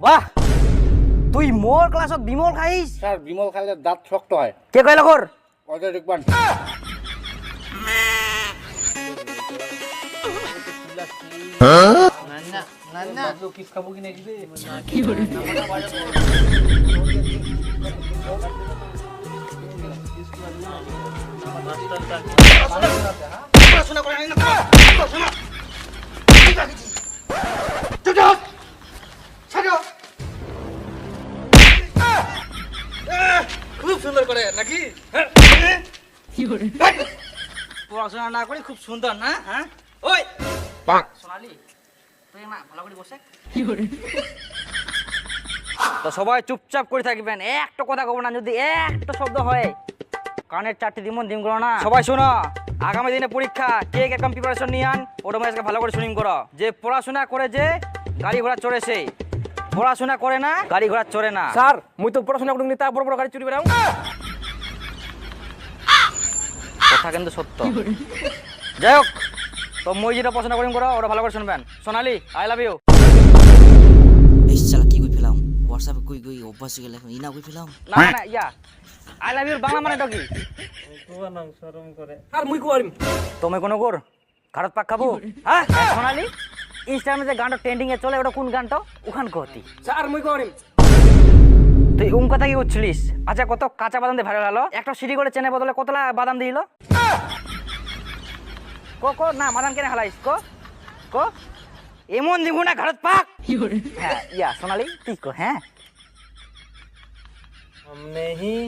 বাহ, তুই মোর ক্লাসত বিমল খাইস? স্যার বিমল খাইলে দাঁত শক্ত হয়। কে কইল কর? অজয় দেখবেন। খুব সুন্দর করে নাকি? পড়াশোনা না করে খুব সুন্দর না? হ্যাঁ ওই সোনালি, তুই না ভালো করে বসে। তো সবাই চুপচাপ করে থাকবেন, একটা কথা কব না, যদি একটা শব্দ হয় কানের চারটি দিমন দিম করো না। সবাই শোনো, আগামী দিনে পরীক্ষা, কে কেমন প্রিপারেশন নিয়ে আন ওটা মনে ভালো করে শুনিং করো। যে পড়াশোনা করে যে গাড়ি ঘোড়া চড়ে সে, পড়াশোনা করে না গাড়ি ঘোড়া চড়ে না। স্যার মুই তো পড়াশোনা করি তা বড় বড় গাড়ি চুরি বেড়াও। কথা কিন্তু সত্য। যাই হোক, তো মই যেটা পছন্দ করিম করো ওটা ভালো করে শুনবেন। সোনালি, আই লাভ ইউ। এই শালা কি কই ফেলাম হোয়াটসঅ্যাপে কই কই অভ্যাস হয়ে গেল এখন ইনা কই ফেলাম না না ইয়া, আই লাভ ইউ বাংলা মানে কি? আর মুই করিম তুমি কোনো কর খারাপ পাক খাবো? হ্যাঁ সোনালি, ইনস্টাগ্রামে যে গানটা ট্রেন্ডিং এ চলে ওটা কোন গানটা? ওখান কতি স্যার মুই করিম। তুই কথা কি উঠছিলিস? আচ্ছা, কত কাঁচা বাদাম দিয়ে ভাইরাল হলো, একটা সিঁড়ি করে চেনে বদলে কতলা বাদাম দিল? কো না বাদাম কেন হালাইস? কো এমন দিব না ঘরত পাক। হ্যাঁ ইয়া সোনালি তুই কো। হ্যাঁ हम नहीं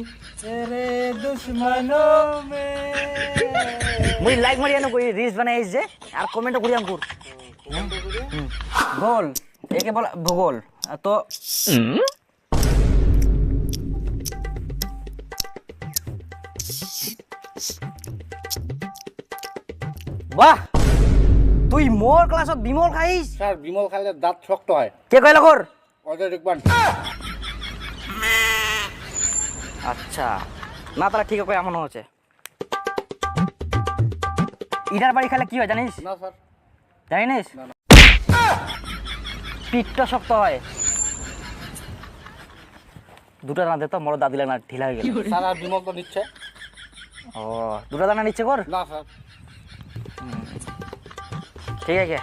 तेरे दुश्मनों में। মুই লাইক মারি আনো কই রিলস বানাইস যে, আর কমেন্ট করি আঙ্কুর ভূগোল, একে বলা ভূগোল। তো বাহ, তুই মোর ক্লাসত বিমল খাইস? স্যার বিমল খাইলে দাঁত শক্ত হয়। কে কইল কর? অজয় দেখবেন। আচ্ছা, না তাহলে ঠিক আছে, এমন হচ্ছে ইটার বাড়ি খেলে কি হয় জানিস? না স্যার। জানিস পিঠটা শক্ত হয়। দুটা দানা দে তো, মোর দাদি লাগা ঢিলা হয়ে গেল। স্যার আর বিমল তো নিচ্ছে। ও দুটা দানা নিচ্ছে কর। না স্যার। ঠিক আছে,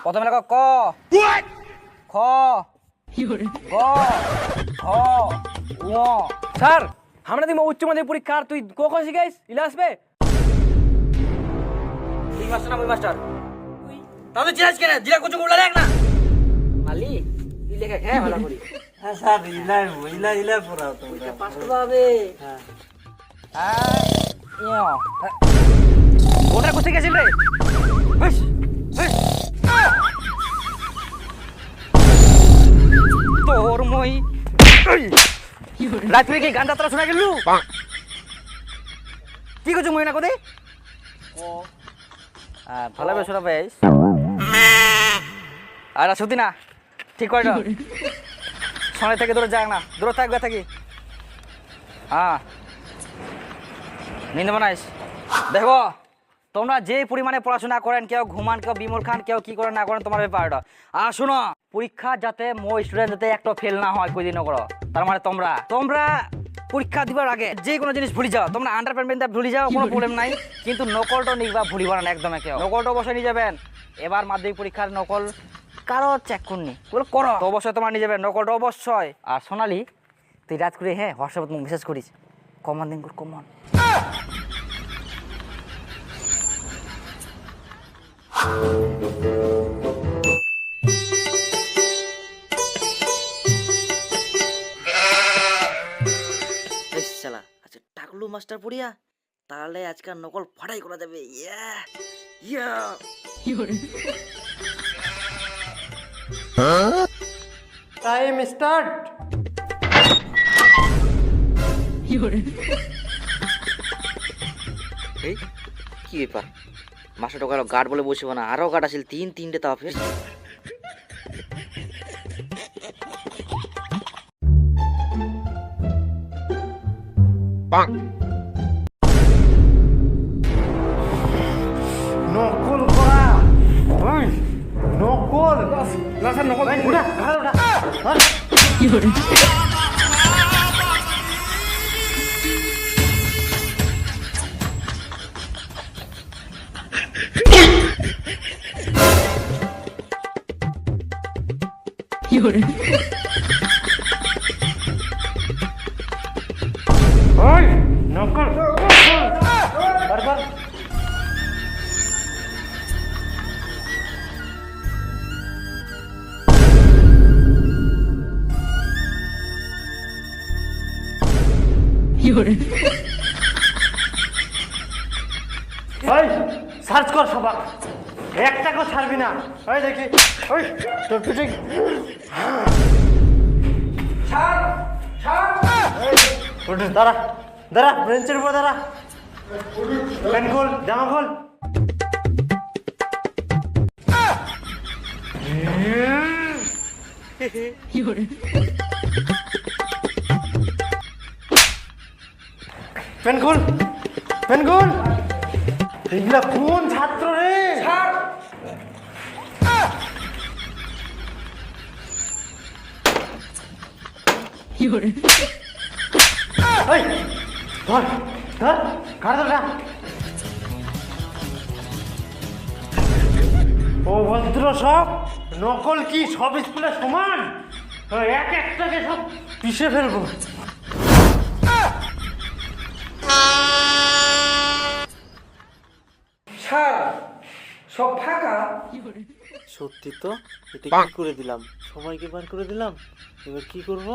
প্রথমে লেখো ক, খ, গ, ঘ, ঙ। স্যার আমরা দিমা উচ্চ মাধ্যমিক পরীক্ষা আর তুই কখন শিখাইস ইলা আসবে? ঠিক মাস্টার না, ওই মাস্টার তাহলে চিরাজ কেন জিরা কুচু গুলা লেখ না মালি তুই লেখা হ্যাঁ ভালো করি। হ্যাঁ স্যার ইলা পড়াও তোমরা। পাস করতে হবে। ওটা কোথায় গেছিল রে? হুস, হুস। তোর মই রাত্রে কি গান যাত্রা শোনা গেলু? কি করছো মই না কোদে? ভালো বেশ শোনা বেশ। আর সত্যি না ঠিক করে দাও, সামনে থেকে দূরে যাক না, দূরে থাকবে থাকি। হ্যাঁ নিন্দে বানাইস। দেখো তোমরা যে পরিমাণে পড়াশোনা করেন, কেউ ঘুমান, কেউ বিমল খান, কেউ কি করেন না করেন, তোমার ব্যাপারটা। আর শোনো, পরীক্ষা যাতে মই স্টুডেন্ট যাতে একটা ফেল না হয় কই দিনও করো। তার মানে তোমরা পরীক্ষা দিবার আগে যে কোনো জিনিস ভুলে যাও, তোমরা আন্ডার প্যান্ট ভুলে যাও, কোনো প্রবলেম নাই, কিন্তু নকলটা নিবা ভুলিবা না একদম। কেউ নকলটা অবশ্যই নিয়ে যাবেন। এবার মাধ্যমিক পরীক্ষার নকল কারো চেক করনি বলে করো তো অবশ্যই তোমার নিয়ে যাবেন নকলটা অবশ্যই। আর সোনালি তুই রাত করে হ্যাঁ হোয়াটসঅ্যাপত মোক মেসেজ করিস, কমন দিন কর কমন। শালা আচ্ছা টাকলু মাস্টার পড়িয়া তাহলে আজকাল নকল ফাটাই করা যাবে। ইয়া ইয়া টাইম স্টার্ট। এই কি ব্যাপার মাস্টার টোকার গার্ড বলে বসিব না, আরো গার্ড আছিল তিনটে তাও ফের। নকল করা নকল না স্যার নকল ওই নকল বারবার ওই সার্চ কর সবার একটাকেও ছাড়বি না ওই দেখি ওই তোর পিঠে দাঁড়া দাঁড়া বেঞ্চের উপর দাঁড়া প্যান্ট খোল জামা খোল প্যান্ট খোল প্যান্ট খোল এগুলা কোন ছাত্র রে ওই ধর ধর ঘাড় ধর ও ভদ্র সব নকল কি সব স্কুলে সমান এক একটাকে সব পিষে ফেলবো সব ফাঁকা সত্যি তো এটা কি করে দিলাম সবাইকে বার করে দিলাম এবার কি করব